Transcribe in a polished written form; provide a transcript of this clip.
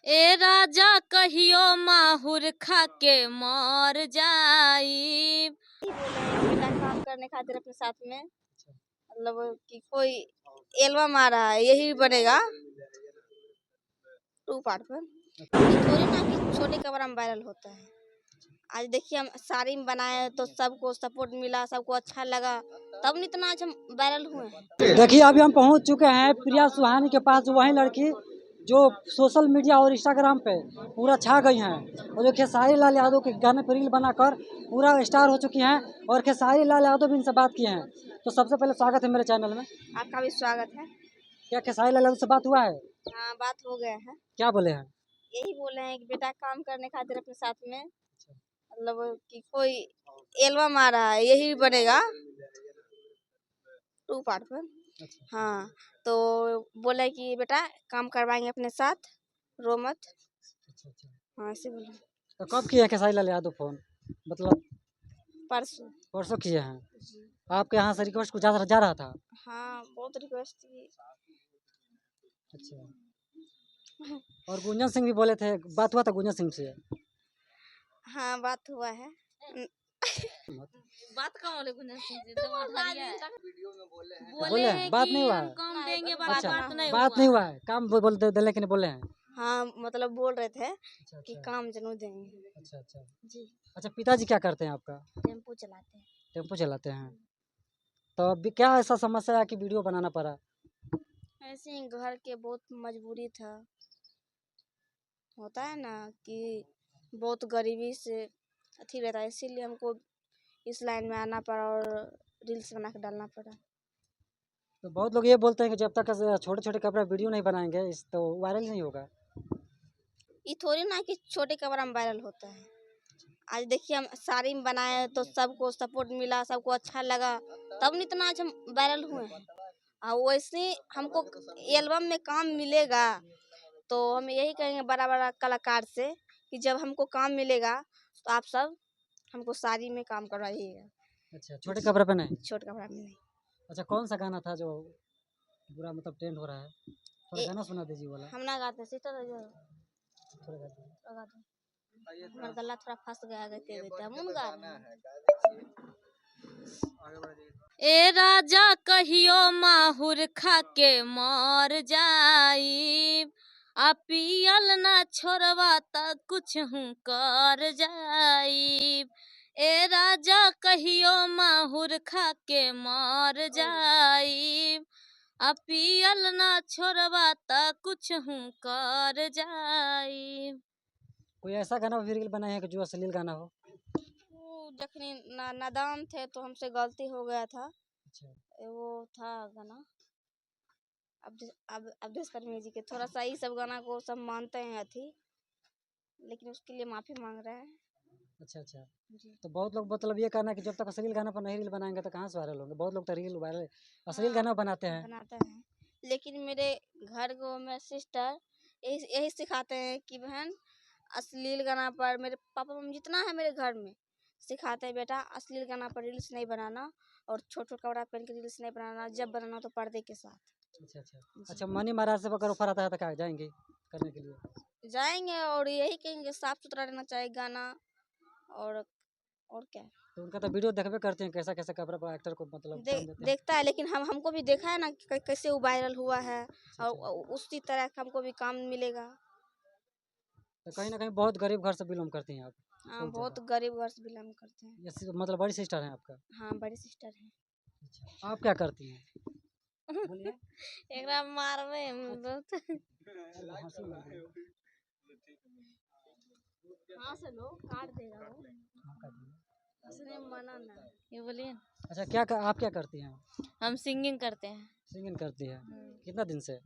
ए राजा कहियो माहुर खा के मर जाई। बिना काम करने खातिर अपने साथ में मतलब कि कोई एल्बम आ रहा है, यही बनेगा 2 पार्ट पर। थोड़ी ना कि छोटे कमरा में वायरल होता है। आज देखिए हम साड़ी में बनाए तो सबको सपोर्ट मिला, सबको अच्छा लगा, तब नहीं इतना आज हम वायरल हुए हैं। देखिए अभी हम पहुंच चुके हैं प्रिया सुहानी के पास, वही लड़की जो सोशल मीडिया और इंस्टाग्राम पे पूरा छा गई हैं और जो खेसारी लाल यादव के गाने पर रील बनाकर पूरा स्टार हो चुकी हैं और खेसारी लाल यादव भी इनसे बात किए हैं। तो सबसे पहले स्वागत है मेरे चैनल में। आपका भी स्वागत है। क्या खेसारी लाल यादव से बात हुआ है? हाँ, बात हो गया है। क्या बोले हैं? यही बोले हैं कि बेटा काम करने खातिर अपने साथ में मतलब कि कोई एल्बम आ रहा है, यही बनेगा 2 पार्ट पर। हाँ, तो बोले कि बेटा काम करवाएंगे अपने साथ, रो मत। हाँ, ऐसे बोले। तो कब किए हैं खेसारी लाल यादव फोन? मतलब परसों। परसों किए हैं। आपके यहाँ से रिक्वेस्ट कुछ जा रहा था? हाँ, बहुत रिक्वेस्ट की। अच्छा। और गुंजन सिंह भी बोले थे, बात हुआ था गुंजन सिंह से? हाँ, बात हुआ है। बात कहाँ वाले गुंजन सिंह से? तो बोले बोले हैं हैं बात कि नहीं हुआ हम है? काम देंगे वाला अच्छा, बात नहीं बात हुआ नहीं है। हुआ है, काम बोलते दिले के नहीं बोले हैं। हाँ, मतलब बोल रहे थे अच्छा कि अच्छा काम जरूर देंगे। अच्छा अच्छा। जी, अच्छा, पिताजी क्या करते हैं आपका? टेम्पो चलाते हैं। टेम्पो चलाते हैं। तो अभी क्या ऐसा समस्या है कि वीडियो बनाना पड़ा? ऐसे ही घर के बहुत मजबूरी था, होता है ना कि बहुत गरीबी से अथी रहता है, इसीलिए हमको इस लाइन में आना पड़ा और रील्स बना के डालना पड़ा। तो बहुत लोग ये बोलते हैं कि जब तक छोटे छोटे कपड़े वीडियो नहीं बनाएंगे इस तो वायरल नहीं होगा। ये थोड़ी ना कि छोटे कमरा में वायरल होता है। आज देखिए हम साड़ी में बनाए तो सबको सपोर्ट मिला, सबको अच्छा लगा, तब नहीं इतना आज हम वायरल हुए हैं। वैसे ही हमको एल्बम में काम मिलेगा तो हम यही कहेंगे बड़ा बड़ा कलाकार से कि जब हमको काम मिलेगा तो आप सब हमको साड़ी में काम करवाइएगा, अच्छा, छोटे कपड़े पे नहीं? छोटे कपड़ा में नहीं। अच्छा, कौन सा गाना था जो पूरा मतलब ट्रेंड हो रहा है? थोड़ा गाना सुना दीजिए वाला। हम ना गाते सिस्टर थोड़ा गा दीजिए। हमारा गला थोड़ा फंस गया, गाते गाते हम उन गा रहे हैं। ए राजा कहियो माहुर खा के मर जाई। आ पियल ना छोड़वा त कुछ हूँ कर जाई। ए राजा कहियो माहुर खा के मर जाई। आ पियल ना छोड़वा त कुछ हूँ कर जाई। कोई ऐसा गाना भी रील बनाए हैं कि जो अश्लील गाना हो? वो जखनी नादान थे तो हमसे गलती हो गया था। अच्छा। वो था गाना अवधेश कर्मी जी के, थोड़ा सा ये सब गाना को सब मानते हैं अथी, लेकिन उसके लिए माफ़ी मांग रहे हैं। अच्छा अच्छा। जी, तो बहुत लोग मतलब ये कहना है कि जब तक अश्लील गाना पर नहीं रील बनाएंगे तो कहाँ से वायरल होंगे? बहुत लोग तो रील वायरल अश्लील हाँ, गाना बनाते हैं। बनाते हैं, लेकिन मेरे घर को मेरे सिस्टर यही यही सिखाते हैं कि बहन अश्लील गाना पर, मेरे पापा मम्मी जितना है मेरे घर में सिखाते हैं बेटा अश्लील गाना पर रील्स नहीं बनाना और छोट छोट कपड़ा पहन के रील्स नहीं बनाना, जब बनाना तो पर्दे के साथ। अच्छा अच्छा। अच्छा, मनी महाराज से अगर ऑफर आता है तो क्या जाएंगे करने के लिए? जाएंगे और यही कहेंगे साफ सुथरा रहना चाहिए गाना, और क्या। तो उनका तो वीडियो देखबे करते हैं कैसा कैसा कपड़ा पर एक्टर को मतलब पहन देते हैं। देखता है, लेकिन हमको भी देखा है ना कि कैसे वो वायरल हुआ है अच्छा अच्छा। और उसी तरह का हमको भी काम मिलेगा। तो कहीं ना कहीं बहुत गरीब घर से बिलोंग करती हैं आप? हाँ, बहुत बहुत ज़्यादा। गरीब घर से बिलोंग करते हैं। ये मतलब बड़ी सिस्टर हैं आपका? हाँ, बड़ी सिस्टर है। अच्छा, आप क्या करती हैं? बोलिए। एकरा मारबे बहुत। हंसी मत लो। हाँ से लो, काट देगा वो, हाँ, कर दीजिए। उसने मना ना। ये बोलिए। अच्छा, आप क्या करती हैं? हम सिंगिंग करते हैं। सिंगिंग करती है? कितना दिन से?